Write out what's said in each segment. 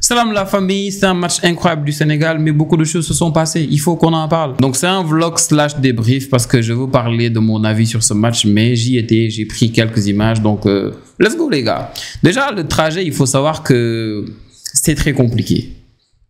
Salam la famille, c'est un match incroyable du Sénégal, mais beaucoup de choses se sont passées. Il faut qu'on en parle. Donc c'est un vlog slash débrief parce que je veux parler de mon avis sur ce match, mais j'y étais, j'ai pris quelques images. Donc let's go les gars. Déjà le trajet, il faut savoir que c'est très compliqué.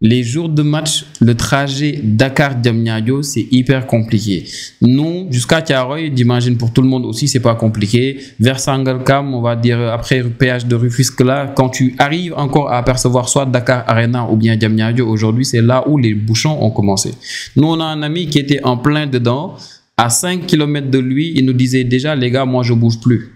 Les jours de match, le trajet Dakar-Diamniadio, c'est hyper compliqué. Nous, jusqu'à Thiaroye, j'imagine pour tout le monde aussi, c'est pas compliqué. Vers Sangalkam, on va dire après le péage de Rufisque là, quand tu arrives encore à apercevoir soit Dakar Arena ou bien Diamniadio, aujourd'hui, c'est là où les bouchons ont commencé. Nous, on a un ami qui était en plein dedans. À 5 km de lui, il nous disait déjà, les gars, moi, je bouge plus.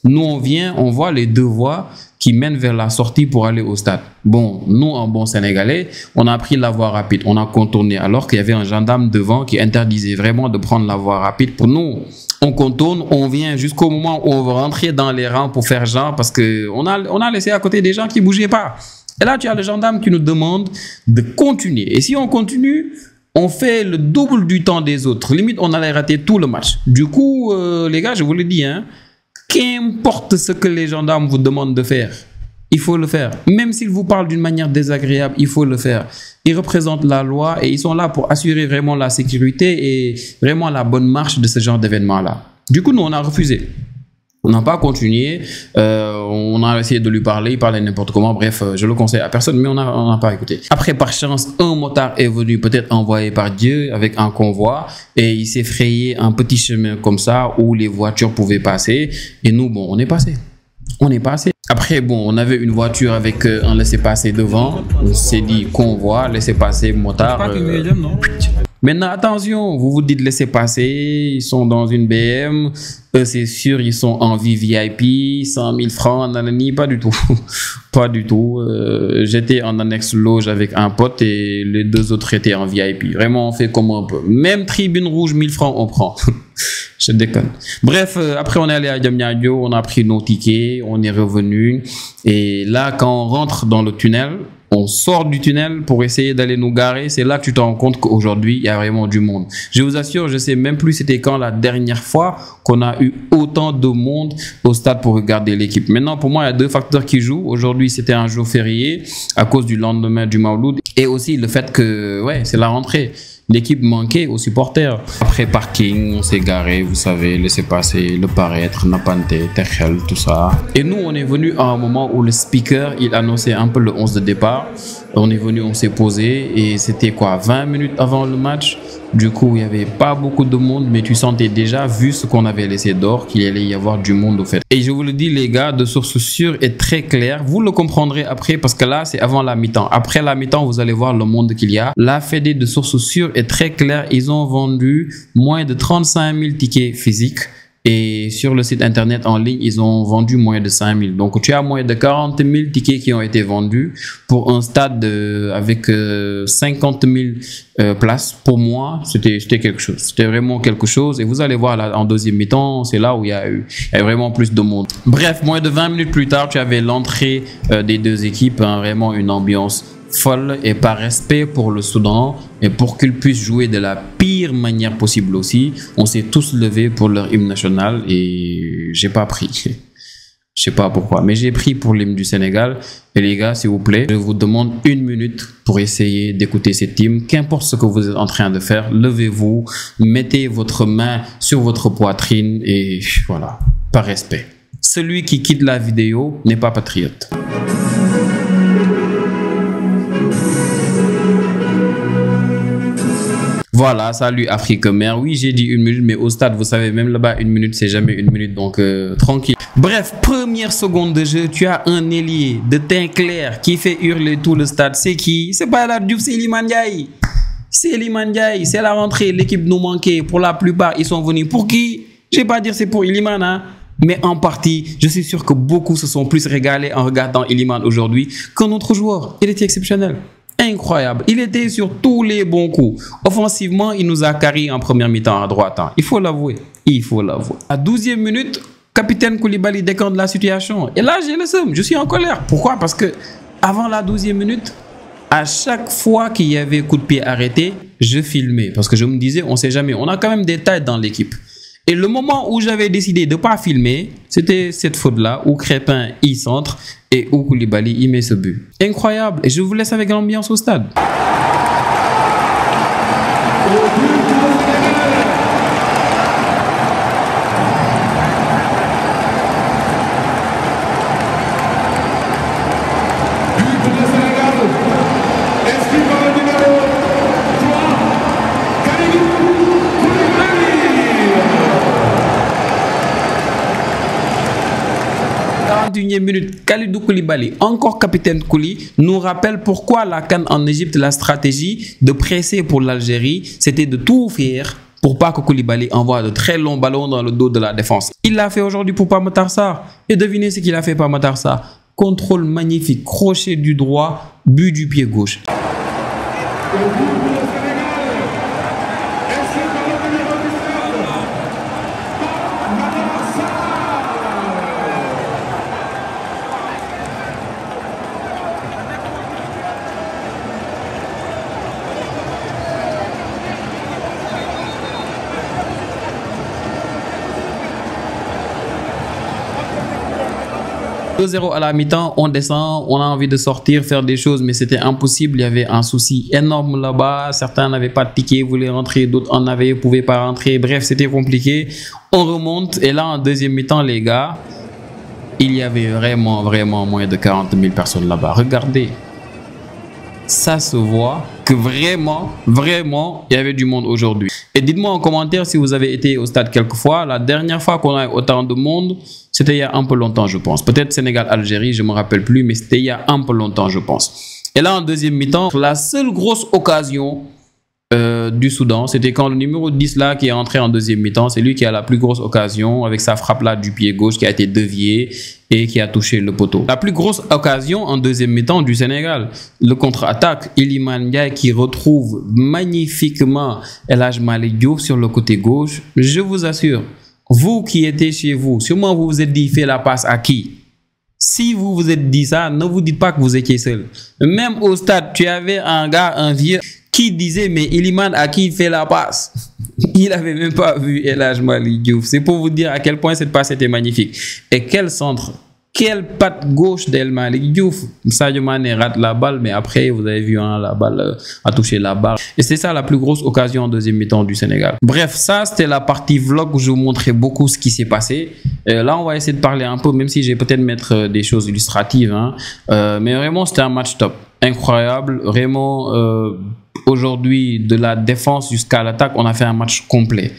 Nous, on vient, on voit les deux voies qui mènent vers la sortie pour aller au stade. Bon, nous, en bon Sénégalais, on a pris la voie rapide, on a contourné, alors qu'il y avait un gendarme devant qui interdisait vraiment de prendre la voie rapide. Pour nous, on contourne, on vient jusqu'au moment où on va rentrer dans les rangs pour faire genre, parce qu'on a laissé à côté des gens qui ne bougeaient pas. Et là, tu as le gendarme qui nous demande de continuer. Et si on continue, on fait le double du temps des autres. Limite, on allait rater tout le match. Du coup, les gars, je vous le dis, hein, qu'importe ce que les gendarmes vous demandent de faire, il faut le faire. Même s'ils vous parlent d'une manière désagréable, il faut le faire. Ils représentent la loi et ils sont là pour assurer vraiment la sécurité et vraiment la bonne marche de ce genre d'événement-là. Du coup, nous, on a refusé. On n'a pas continué. On a essayé de lui parler. Il parlait n'importe comment. Bref, je le conseille à personne, mais on n'a pas écouté. Après, par chance, un motard est venu, peut-être envoyé par Dieu, avec un convoi. Et il s'est frayé un petit chemin comme ça où les voitures pouvaient passer. Et nous, bon, on est passé. On est passé. Après, bon, on avait une voiture avec un laissez-passer devant. On s'est dit convoi, laissez-passer, motard. Maintenant, attention, vous vous dites laisser passer, ils sont dans une BM, eux c'est sûr, ils sont en VIP, 100 000 francs, nanani, pas du tout, pas du tout. J'étais en annexe loge avec un pote et les deux autres étaient en VIP. Vraiment, on fait comme on peut. Même tribune rouge, 1000 francs, on prend. Je déconne. Bref, après on est allé à Diamniadio, on a pris nos tickets, on est revenu. Et là, quand on rentre dans le tunnel, on sort du tunnel pour essayer d'aller nous garer. C'est là que tu te rends compte qu'aujourd'hui, il y a vraiment du monde. Je vous assure, je sais même plus c'était quand la dernière fois qu'on a eu autant de monde au stade pour regarder l'équipe. Maintenant, pour moi, il y a deux facteurs qui jouent. Aujourd'hui, c'était un jour férié à cause du lendemain du Mawlud et aussi le fait que, ouais, c'est la rentrée. L'équipe manquait aux supporters. Après parking, on s'est garé, vous savez, laissez passer, le paraître, Napante, Techel, tout ça. Et nous, on est venu à un moment où le speaker, il annonçait un peu le 11 de départ. On est venu, on s'est posé et c'était quoi, 20 minutes avant le match. Du coup, il n'y avait pas beaucoup de monde, mais tu sentais déjà, vu ce qu'on avait laissé d'or, qu'il allait y avoir du monde au fait. Et je vous le dis, les gars, de source sûre et très claire, vous le comprendrez après, parce que là, c'est avant la mi-temps. Après la mi-temps, vous allez voir le monde qu'il y a. La Fédé de source sûre est très claire. Ils ont vendu moins de 35 000 tickets physiques. Et sur le site internet en ligne, ils ont vendu moins de 5 000. Donc, tu as moins de 40 000 tickets qui ont été vendus pour un stade avec 50 000 places. Pour moi, c'était quelque chose. C'était vraiment quelque chose. Et vous allez voir là, en deuxième mi-temps, c'est là où il y a vraiment plus de monde. Bref, moins de 20 minutes plus tard, tu avais l'entrée des deux équipes. Hein, vraiment une ambiance folle et par respect pour le Soudan et pour qu'ils puissent jouer de la pire manière possible aussi, on s'est tous levés pour leur hymne national et j'ai pas pris. Je sais pas pourquoi, mais j'ai pris pour l'hymne du Sénégal. Et les gars, s'il vous plaît, je vous demande 1 minute pour essayer d'écouter cet hymne. Qu'importe ce que vous êtes en train de faire, levez-vous, mettez votre main sur votre poitrine et voilà, par respect. Celui qui quitte la vidéo n'est pas patriote. Voilà, salut Afrique Mère. Oui, j'ai dit 1 minute, mais au stade, vous savez, même là-bas, 1 minute, c'est jamais 1 minute, donc tranquille. Bref, première seconde de jeu, tu as un ailier de teint clair qui fait hurler tout le stade. C'est qui? C'est pas la Diouf, c'est Iliman Ndiaye. C'est Iliman Ndiaye, c'est la rentrée, l'équipe nous manquait. Pour la plupart, ils sont venus. Pour qui? Je vais pas dire c'est pour Iliman, hein. Mais en partie, je suis sûr que beaucoup se sont plus régalés en regardant Iliman aujourd'hui qu'un autre joueur. Il était exceptionnel. Incroyable. Il était sur tous les bons coups. Offensivement, il nous a carré en première mi-temps à droite. Hein. Il faut l'avouer. Il faut l'avouer. À 12e minute, capitaine Koulibaly décante la situation. Et là, j'ai le seum. Je suis en colère. Pourquoi? Parce que avant la 12e minute, à chaque fois qu'il y avait coup de pied arrêté, je filmais. Parce que je me disais, on ne sait jamais. On a quand même des tailles dans l'équipe. Et le moment où j'avais décidé de ne pas filmer, c'était cette faute-là où Crépin y centre et où Koulibaly y met ce but. Incroyable. Et je vous laisse avec l'ambiance au stade. Minute, Kalidou Koulibaly, encore capitaine Kouli, nous rappelle pourquoi la CAN en Égypte, la stratégie de presser pour l'Algérie, c'était de tout faire pour pas que Koulibaly envoie de très longs ballons dans le dos de la défense. Il l'a fait aujourd'hui pour Pape Matar Sarr. Et devinez ce qu'il a fait Pape Matar Sarr. Contrôle magnifique, crochet du droit, but du pied gauche. 2-0 à la mi-temps, on descend, on a envie de sortir, faire des choses, mais c'était impossible. Il y avait un souci énorme là-bas. Certains n'avaient pas de ticket, voulaient rentrer, d'autres en avaient, ne pouvaient pas rentrer. Bref, c'était compliqué. On remonte et là, en deuxième mi-temps, les gars, il y avait vraiment moins de 40 000 personnes là-bas. Regardez. Ça se voit que vraiment, il y avait du monde aujourd'hui. Et dites-moi en commentaire si vous avez été au stade quelques fois. La dernière fois qu'on a eu autant de monde, c'était il y a un peu longtemps, je pense. Peut-être Sénégal-Algérie, je ne me rappelle plus, mais c'était il y a un peu longtemps, je pense. Et là, en deuxième mi-temps, la seule grosse occasion du Soudan, c'était quand le numéro 10 là qui est entré en deuxième mi-temps, c'est lui qui a la plus grosse occasion avec sa frappe là du pied gauche qui a été déviée et qui a touché le poteau. La plus grosse occasion en deuxième mi-temps du Sénégal, le contre-attaque, Iliman Ndiaye qui retrouve magnifiquement El Hadj Malick Diouf sur le côté gauche. Je vous assure, vous qui étiez chez vous, sûrement vous vous êtes dit, fait la passe à qui? Si vous vous êtes dit ça, ne vous dites pas que vous étiez seul. Même au stade, tu avais un gars, un vieux, qui disait, mais Iliman, à qui il fait la passe? Il n'avait même pas vu El Hadj Malick Diouf. C'est pour vous dire à quel point cette passe était magnifique. Et quel centre, quelle patte gauche d'El Malick Diouf. Sadio Mané rate la balle, mais après, vous avez vu, hein, la balle a touché la barre. Et c'est ça la plus grosse occasion en deuxième mi-temps du Sénégal. Bref, ça, c'était la partie vlog où je vous montrais beaucoup ce qui s'est passé. Là, on va essayer de parler un peu, même si je vais peut-être mettre des choses illustratives. Hein. Mais vraiment, c'était un match top. Incroyable. Vraiment... Aujourd'hui, de la défense jusqu'à l'attaque, on a fait un match complet.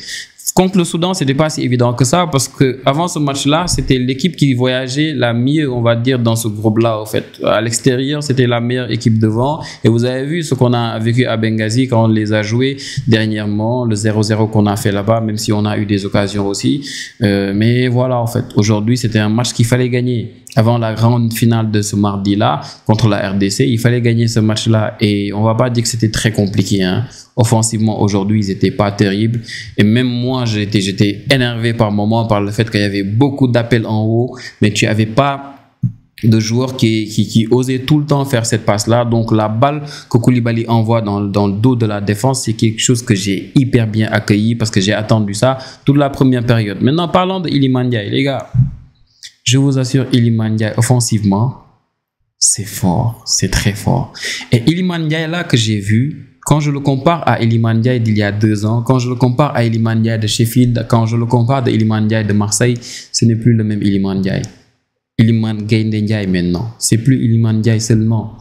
Contre le Soudan, c'était pas si évident que ça parce que avant ce match-là, c'était l'équipe qui voyageait la mieux, on va dire, dans ce groupe-là. En fait, à l'extérieur, c'était la meilleure équipe devant. Et vous avez vu ce qu'on a vécu à Benghazi quand on les a joués dernièrement, le 0-0 qu'on a fait là-bas, même si on a eu des occasions aussi. Mais voilà, en fait, aujourd'hui, c'était un match qu'il fallait gagner. Avant la grande finale de ce mardi-là contre la RDC, il fallait gagner ce match-là. Et on va pas dire que c'était très compliqué. Hein. Offensivement, aujourd'hui, ils n'étaient pas terribles. Et même moi, j'étais énervé par moments par le fait qu'il y avait beaucoup d'appels en haut, mais tu n'avais pas de joueurs qui osaient tout le temps faire cette passe-là. Donc, la balle que Koulibaly envoie dans le dos de la défense, c'est quelque chose que j'ai hyper bien accueilli parce que j'ai attendu ça toute la première période. Maintenant, parlons de Iliman Ndiaye, les gars. Je vous assure, Iliman Ndiaye, offensivement, c'est fort, c'est très fort. Et Iliman Ndiaye, là, que j'ai vu, quand je le compare à Iliman Ndiaye d'il y a 2 ans, quand je le compare à Iliman Ndiaye de Sheffield, quand je le compare à Iliman Ndiaye de Marseille, ce n'est plus le même Iliman Ndiaye. Iliman Gaynde Ndiaye maintenant, c'est plus Iliman Ndiaye seulement.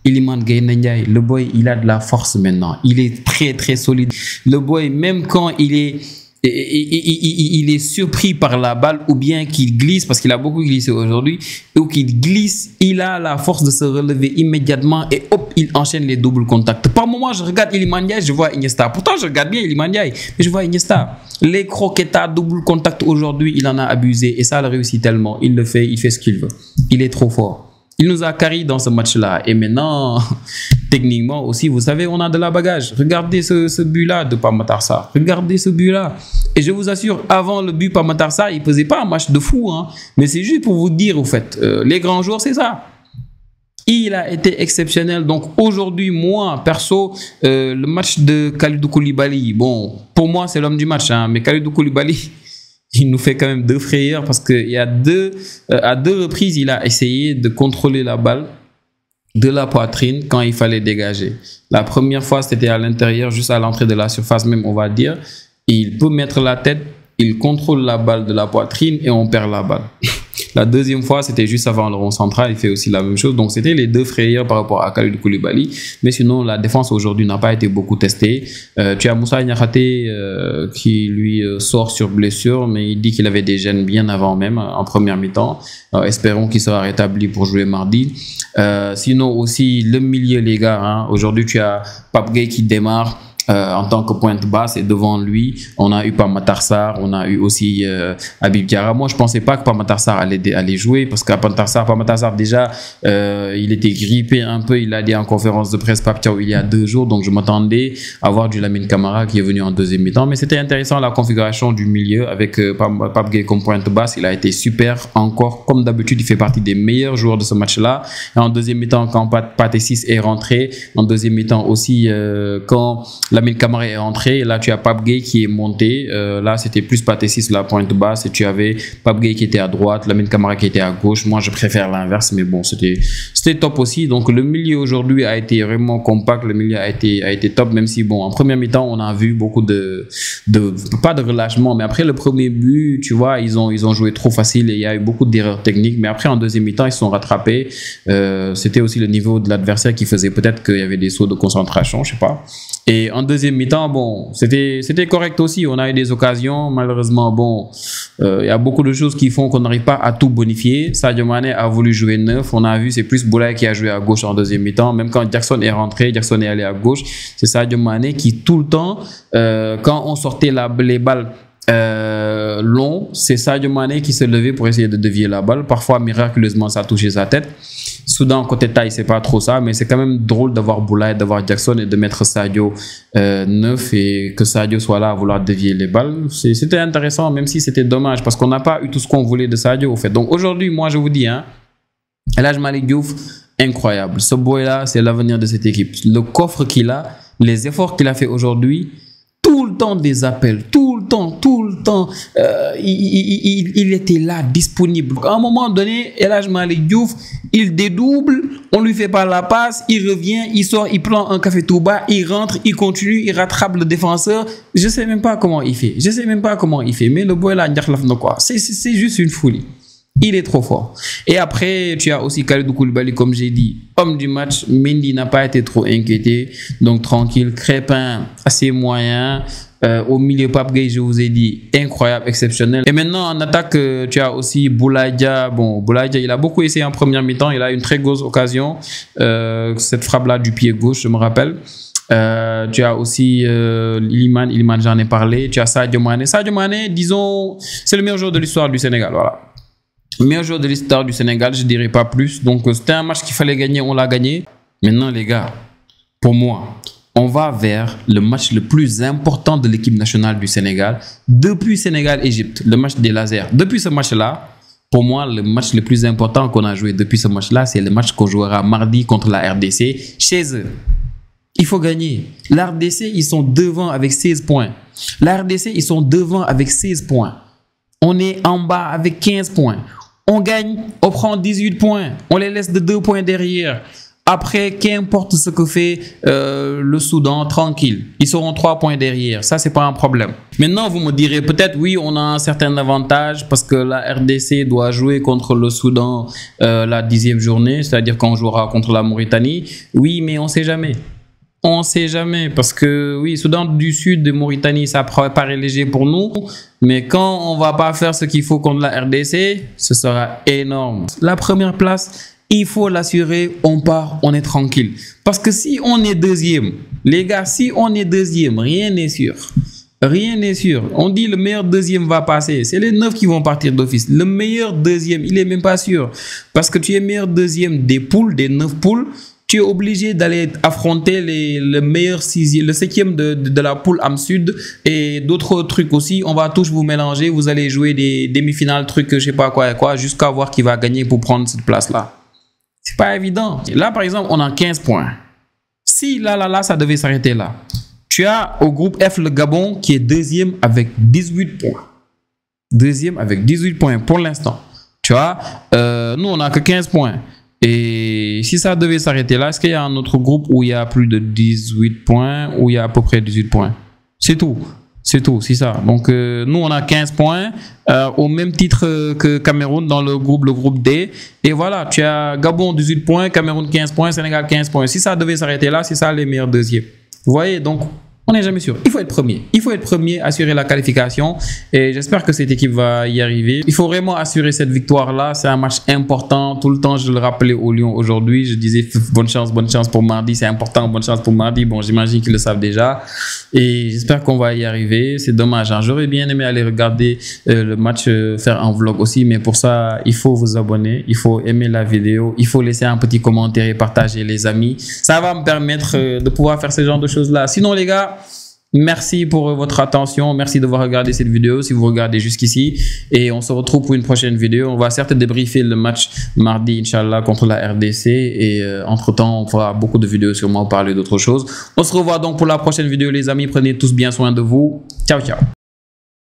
Iliman Gaynde Ndiaye, le boy, il a de la force maintenant. Il est très solide. Le boy, même quand il est surpris par la balle ou bien qu'il glisse, parce qu'il a beaucoup glissé aujourd'hui, ou qu'il glisse, il a la force de se relever immédiatement et hop, il enchaîne les doubles contacts. Par moment, je regarde Iliman Ndiaye, je vois Iniesta. Pourtant, je regarde bien Iliman Ndiaye, mais je vois Iniesta. Les croquettes à double contact aujourd'hui, il en a abusé et ça le réussit tellement. Il le fait, il fait ce qu'il veut. Il est trop fort. Il nous a carré dans ce match-là. Et maintenant, techniquement aussi, vous savez, on a de la bagage. Regardez ce but-là de Pape Matar Sarr. Regardez ce but-là. Et je vous assure, avant le but Pape Matar Sarr, il ne faisait pas un match de fou. Hein. Mais c'est juste pour vous dire, au fait, les grands joueurs, c'est ça. Il a été exceptionnel. Donc aujourd'hui, moi, perso, le match de Kalidou Koulibaly, bon, pour moi, c'est l'homme du match. Hein, mais Kalidou Koulibaly, il nous fait quand même 2 frayeurs parce qu'il y a à 2 reprises, il a essayé de contrôler la balle de la poitrine quand il fallait dégager. La première fois, c'était à l'intérieur, juste à l'entrée de la surface même, on va dire. Il peut mettre la tête, il contrôle la balle de la poitrine et on perd la balle. La deuxième fois, c'était juste avant le rond central, il fait aussi la même chose. Donc, c'était les 2 frayeurs par rapport à Kalidou Koulibaly. Mais sinon, la défense aujourd'hui n'a pas été beaucoup testée. Tu as Moussa Niakhaté qui lui sort sur blessure, mais il dit qu'il avait des gènes bien avant même, en première mi-temps. Espérons qu'il sera rétabli pour jouer mardi. Sinon aussi, le milieu, les gars. Hein, aujourd'hui, tu as Pape Gueye qui démarre. En tant que pointe basse et devant lui on a eu Pape Matar Sarr, on a eu aussi Habib Diarra. Moi je pensais pas que Pape Matar Sarr allait jouer parce que Pape Matar Sarr déjà il était grippé un peu, il a dit en conférence de presse Pape Thiaw il y a 2 jours, donc je m'attendais à voir du Lamine Camara qui est venu en deuxième mi-temps, mais c'était intéressant la configuration du milieu avec Pape Gueye comme pointe basse. Il a été super encore, comme d'habitude il fait partie des meilleurs joueurs de ce match là. Et en deuxième mi-temps quand Pathé Ciss est rentré, en deuxième mi-temps aussi quand Lamine Camara est rentré, et là tu as Pape Gueye qui est monté, là c'était plus Pathé Ciss la pointe basse et tu avais Pape Gueye qui était à droite, Lamine Camara qui était à gauche. Moi je préfère l'inverse, mais bon c'était top aussi. Donc le milieu aujourd'hui a été vraiment compact, le milieu a été top, même si bon en première mi-temps on a vu beaucoup pas de relâchement, mais après le premier but tu vois ils ont joué trop facile et il y a eu beaucoup d'erreurs techniques, mais après en deuxième mi-temps ils se sont rattrapés. C'était aussi le niveau de l'adversaire qui faisait peut-être qu'il y avait des sauts de concentration, je sais pas. Et en deuxième mi-temps, bon, c'était correct aussi. On a eu des occasions. Malheureusement, bon, il y a beaucoup de choses qui font qu'on n'arrive pas à tout bonifier. Sadio Mané a voulu jouer 9. On a vu, c'est plus Boulaye qui a joué à gauche en deuxième mi-temps. Même quand Jackson est rentré, Jackson est allé à gauche. C'est Sadio Mané qui, tout le temps, quand on sortait les balles longs, c'est Sadio Mané qui se levait pour essayer de dévier la balle. Parfois, miraculeusement, ça touchait sa tête. Soudain, côté taille, c'est pas trop ça, mais c'est quand même drôle d'avoir Boulaye, d'avoir Jackson et de mettre Sadio 9 et que Sadio soit là à vouloir dévier les balles. C'était intéressant, même si c'était dommage parce qu'on n'a pas eu tout ce qu'on voulait de Sadio, au fait. Donc aujourd'hui, moi, je vous dis, hein, El Hadji Malick Diouf, incroyable. Ce boy-là, c'est l'avenir de cette équipe. Le coffre qu'il a, les efforts qu'il a fait aujourd'hui, tout le temps des appels, tout le temps, il était là, disponible. À un moment donné, El Hadji Malick Diouf, il dédouble, on lui fait pas la passe, il revient, il sort, il prend un café tout bas, il rentre, il continue, il rattrape le défenseur. Je sais même pas comment il fait. Mais le boy là, c'est juste une folie. Il est trop fort. Et après, tu as aussi Kalidou Koulibaly, comme j'ai dit, homme du match. Mendy n'a pas été trop inquiété, donc tranquille. Crépin, assez moyen. Au milieu, Pape Gueye, je vous ai dit, incroyable, exceptionnel. Et maintenant, en attaque, tu as aussi Boulaye Dia. Bon, Boulaye Dia, il a beaucoup essayé en première mi-temps. Il a une très grosse occasion. Cette frappe-là du pied gauche, je me rappelle. Tu as aussi Iliman, j'en ai parlé. Tu as Sadio Mané. Sadio Mané, disons, c'est le meilleur joueur de l'histoire du Sénégal. Voilà. Meilleur joueur de l'histoire du Sénégal, je dirais pas plus. Donc c'était un match qu'il fallait gagner, on l'a gagné. Maintenant les gars, pour moi, on va vers le match le plus important de l'équipe nationale du Sénégal depuis Sénégal-Égypte, le match des lasers. Depuis ce match-là, pour moi, le match le plus important qu'on a joué depuis ce match-là, c'est le match qu'on jouera mardi contre la RDC chez eux. Il faut gagner. La RDC, ils sont devant avec 16 points. La RDC, ils sont devant avec 16 points. On est en bas avec 15 points. On gagne, on prend 18 points. On les laisse de 2 points derrière. Après, qu'importe ce que fait le Soudan, tranquille. Ils seront 3 points derrière. Ça, c'est pas un problème. Maintenant, vous me direz peut-être, oui, on a un certain avantage parce que la RDC doit jouer contre le Soudan la 10e journée, c'est-à-dire qu'on jouera contre la Mauritanie. Oui, mais on sait jamais. On sait jamais parce que, oui, Soudan du Sud et Mauritanie, ça paraît léger pour nous. Mais quand on va pas faire ce qu'il faut contre la RDC, ce sera énorme. La première place, il faut l'assurer, on part, on est tranquille. Parce que si on est deuxième, les gars, si on est deuxième, rien n'est sûr. Rien n'est sûr. On dit le meilleur deuxième va passer. C'est les 9 qui vont partir d'office. Le meilleur deuxième, il est même pas sûr. Parce que tu es meilleur deuxième des poules, des 9 poules. Tu es obligé d'aller affronter le meilleur sixième, le 7e de la poule Am Sud et d'autres trucs aussi. On va tous vous mélanger. Vous allez jouer des demi-finales, trucs, je sais pas quoi et quoi, jusqu'à voir qui va gagner pour prendre cette place-là. C'est pas évident. Là, par exemple, on a 15 points. Si là, ça devait s'arrêter là. Tu as au groupe F le Gabon qui est deuxième avec 18 points. Deuxième avec 18 points pour l'instant. Tu vois, nous, on n'a que 15 points. Et si ça devait s'arrêter là, est-ce qu'il y a un autre groupe où il y a plus de 18 points, où il y a à peu près 18 points? C'est tout. C'est tout, c'est ça. Donc, nous, on a 15 points au même titre que Cameroun dans le groupe D. Et voilà, tu as Gabon 18 points, Cameroun 15 points, Sénégal 15 points. Si ça devait s'arrêter là, c'est ça les meilleurs deuxièmes. Vous voyez, donc, on n'est jamais sûr. Il faut être premier. Il faut être premier, assurer la qualification. Et j'espère que cette équipe va y arriver. Il faut vraiment assurer cette victoire-là. C'est un match important. Tout le temps, je le rappelais aux Lions aujourd'hui. Je disais bonne chance pour mardi. C'est important, bonne chance pour mardi. Bon, j'imagine qu'ils le savent déjà. Et j'espère qu'on va y arriver. C'est dommage, hein. J'aurais bien aimé aller regarder le match, faire un vlog aussi. Mais pour ça, il faut vous abonner. Il faut aimer la vidéo. Il faut laisser un petit commentaire et partager, les amis. Ça va me permettre de pouvoir faire ce genre de choses-là. Sinon, les gars, merci pour votre attention. Merci d'avoir regardé cette vidéo si vous regardez jusqu'ici. Et on se retrouve pour une prochaine vidéo. On va certes débriefer le match mardi, Inch'Allah, contre la RDC. Et entre-temps, on fera beaucoup de vidéos sûrement parler d'autres choses. On se revoit donc pour la prochaine vidéo, les amis. Prenez tous bien soin de vous. Ciao, ciao.